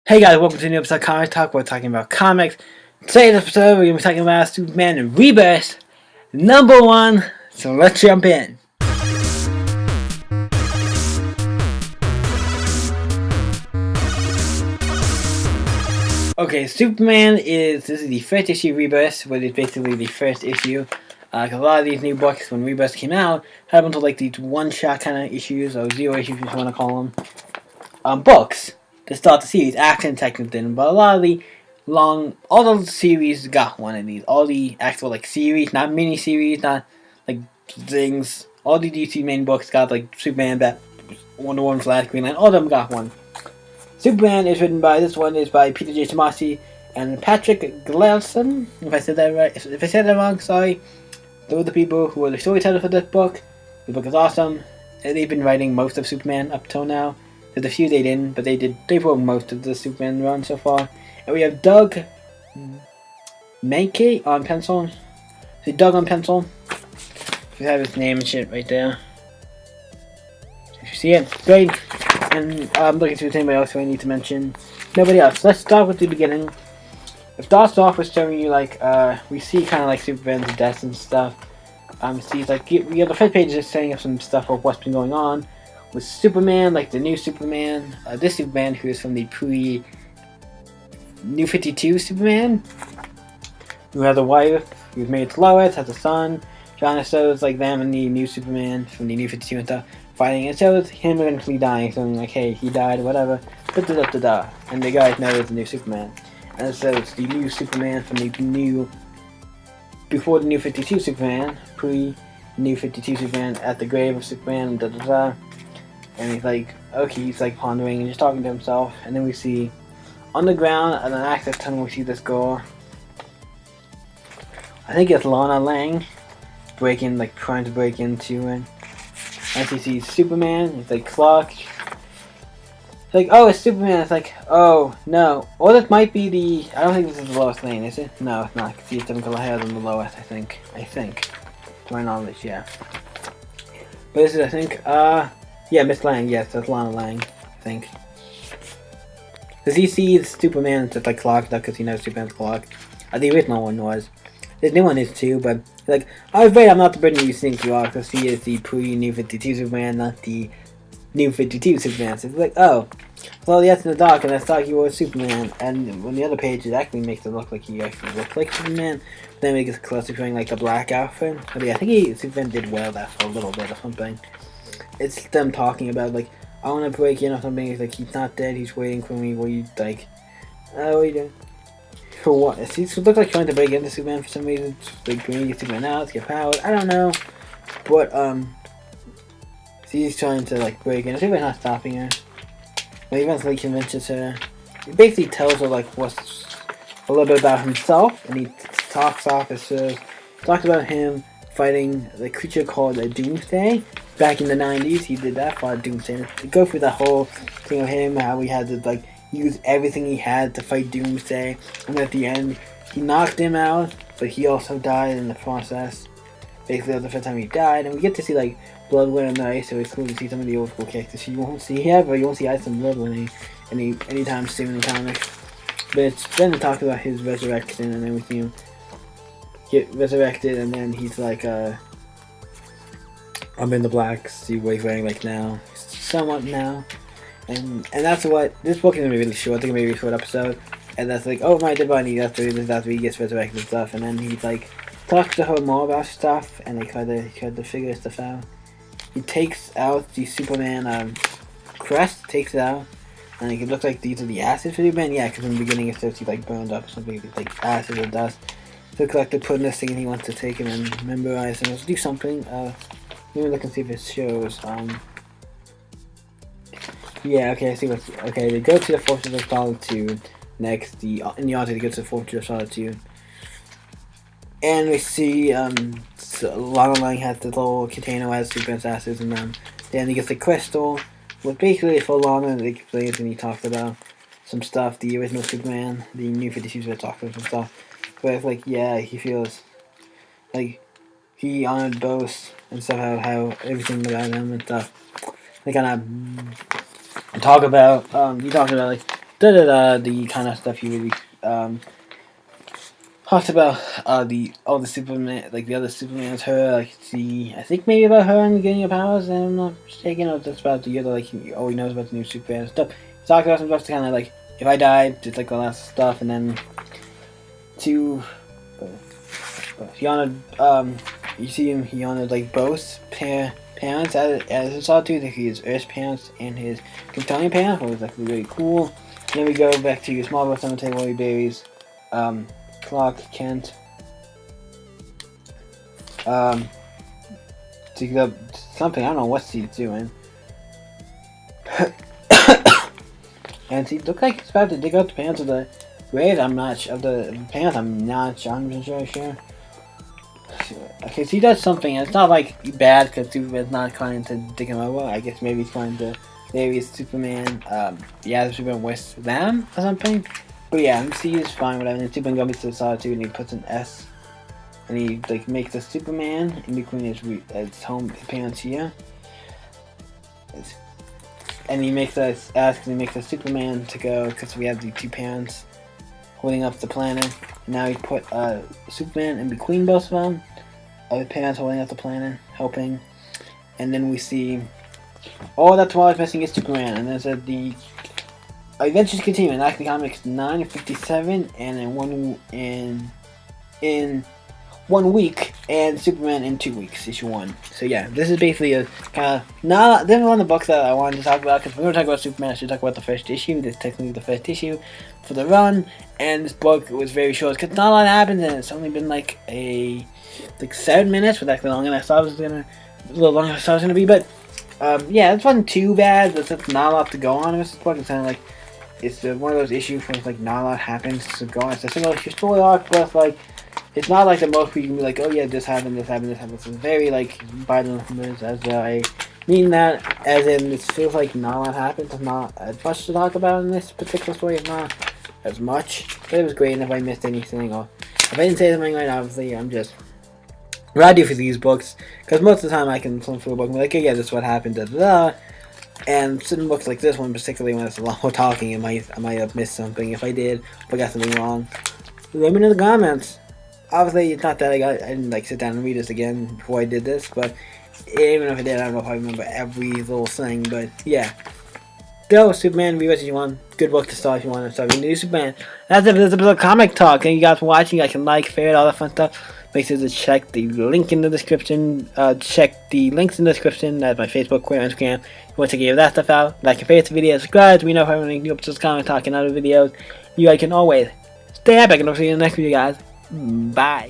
Hey guys, welcome to a new episode of Comic Talk. We're talking about comics. Today's episode, we're going to be talking about Superman and Rebirth #1. So let's jump in. Okay, this is the first issue of Rebirth, which is basically the first issue. Because a lot of these new books, when Rebirth came out, had a bunch of like these one-shot kind of issues, or zero issues if you want to call them. Books to start the series. Action technically didn't, but a lot of the all the series got one of these. All the actual like series, not mini series, not like things. All the DC main books got like Superman, Bat, Wonder Woman, Flash, Green Lantern. All of them got one. Superman is written by Peter J. Tomasi and Patrick Gleason. If I said that right, if I said that wrong, sorry. Those are the people who are the storytellers for this book. The book is awesome. And they've been writing most of Superman up till now. There's a few they didn't, but they wrote most of the Superman run so far. And we have Doug Mankey on pencil. So Doug on pencil. You have his name and shit right there. If you see it, great. And I'm looking through anybody else who I need to mention. Nobody else. Let's start with the beginning. It starts off with showing you like we see kind of like Superman's deaths and stuff. See, like the first page is setting up some stuff of what's been going on with Superman, like the new Superman, this Superman who is from the New 52 Superman, who has a wife, who's married to Lois, has a son. John shows like them and the new Superman from the New 52 and stuff fighting. It shows him eventually dying, so like, hey, he died, whatever. And the guys know it's the new Superman. And so it's the new Superman from before the New 52 Superman, pre-New 52 Superman at the grave of Superman, and And he's like, okay, he's like pondering and just talking to himself. And then we see on the ground at an access tunnel, we see this girl. I think it's Lana Lang trying to break into it. And she sees Superman. It's like Clark. It's like, oh, it's Superman. It's like, oh, no. Or this might be I don't think this is the Lois Lane, is it? No, it's not. Because he has different color hair than the Lois, I think. To my knowledge, yeah. But this is, I think, yeah, Miss Lang, yes, that's Lana Lang, I think. Because he sees Superman just like Clark, because he knows Superman's Clark. The original one was. The new one is too, but like, I was afraid I'm not the Brittany you think you are, because he is the pre-New 52 Superman, not the New 52 Superman. So it's like, oh, well, yes, in the dark, and I thought he was Superman. And on the other page, it actually makes it look like he actually looks like Superman. Then it gets closer to wearing like a black outfit. But yeah, I think Superman did wear that for a little bit or something. It's them talking about like, I want to break in or something. He's like, he's not dead. He's waiting for me. What are you like? What are you doing? For what? He looks like trying to break into Superman for some reason. Like, going to get Superman out to get powers. I don't know. But he's trying to like break in. Superman's not stopping her. But he eventually convinces her. He basically tells her like what's a little bit about himself, and he talks about him fighting the creature called the Doomsday. Back in the 90s, he did that for Doomsday. To go through the whole thing of him, how he had to like use everything he had to fight Doomsday, and at the end, he knocked him out, but he also died in the process. Basically, that was the first time he died, and we get to see like Bloodwind and Ice, so it's cool to see some of the old school characters you won't see ever. You won't see Ice and Bloodwind anytime soon in comics. But it's then to talk about his resurrection, and then we see him get resurrected, and then he's like, I'm in the black, see what he's wearing like now. Somewhat now. And that's what, this book is going to be really short, I think maybe a short episode. And that's like, oh my dead body, after he gets resurrected and stuff. And then he's like, talks to her more about stuff, and they try to figure stuff out. He takes out the Superman crest, takes it out. And it looks like these are the acids for Superman. Yeah, because in the beginning it says he like burned up something, it's like acid or dust. So it's like to put in this thing and he wants to take it and memorize and do something. Let me look and see if it shows. Yeah, okay, I see what's... Okay, they go to the Fortress of Solitude next. In the author, they go to the Fortress of Solitude. And we see, Lana Lang has the little container as Superman's acids, and then he gets the crystal, which basically for Lana, and he talks about some stuff, the original Superman, the New 52 Superman talks about some stuff. But it's like, yeah, he feels like he honored both and stuff, how everything about him and stuff. They kind of talk about, he talked about like the kind of stuff you really talked about. All the Superman, like the other Supermans, her, like I think maybe about her and getting her powers, and I'm not mistaken, or just about the other, like all he knows about the new Superman stuff. He talked about some stuff to kind of like, if I died, just like all that stuff, and then he honored, you see him, he honored like both parents as his sawtooth, like his Earth's parents and his Kryptonian parents, which was like really cool. And then we go back to Smallville Cemetery where he buries Clark Kent. To get up something, I don't know what he's doing. And he looked like he's about to dig out the pants of the grave. I'm not sure. Of the pants, I'm not 100% sure. Okay, so he does something, and it's not like bad because Superman's not trying to dig him over. I guess maybe he's trying to bury Superman. Yeah, Superman with them or something. But yeah, MC is fine with that. And Superman goes to the Solitude and he puts an S. And he like makes a Superman in between his home parents here. And he makes us ask, and he makes a Superman to go because we have the two parents holding up the planet. And now he put Superman in between both of them. Other parents holding up the planet, helping. And then we see all that's why it's missing is Superman. And then said the adventures continue in Action Comics 957 and in 1 week, and Superman in 2 weeks, issue 1. So yeah, this is basically a kind of this is one of the books that I wanted to talk about because we're going to talk about Superman. I should talk about the first issue. This is technically the first issue for the run, and this book was very short because not a lot happens, and it's only been like 7 minutes, but actually longer than I thought it was gonna, a little longer than I thought it was gonna be. But yeah, it wasn't too bad. There's not a lot to go on in this book. It's kind of like it's one of those issues where it's like not a lot happens to go on. It's a single issue story arc, but like. It's not like the most where you can be like, oh yeah, this happened, this happened, this happened. It's very like by the numbers, as I mean that, as in it feels like not a lot happened. There's not as much to talk about in this particular story. It's not as much, but it was great. And if I missed anything or if I didn't say something right, obviously I'm just what I do for these books, because most of the time I can flip through a book and be like, oh yeah, this is what happened, da da da. And certain books like this one, particularly when it's a lot more talking, I might have missed something. If I did, if I got something wrong, let me know in the comments. Obviously, it's not that I didn't like sit down and read this again before I did this, but even if I did, I don't know if I remember every little thing. But yeah, go Superman, Rebirth issue 1. Good book to start if you want to start reading Superman. That's it for this episode of Comic Talk. Thank you guys for watching. I can like, favorite, all that fun stuff. Make sure to check the link in the description. Check the links in the description. That's my Facebook, Twitter, Instagram. If you want to check that stuff out, like and favorite the video, subscribe. We know if I have any new episodes of Comic Talk and other videos. You guys can always stay epic, and I'll see you in the next video, guys. Bye.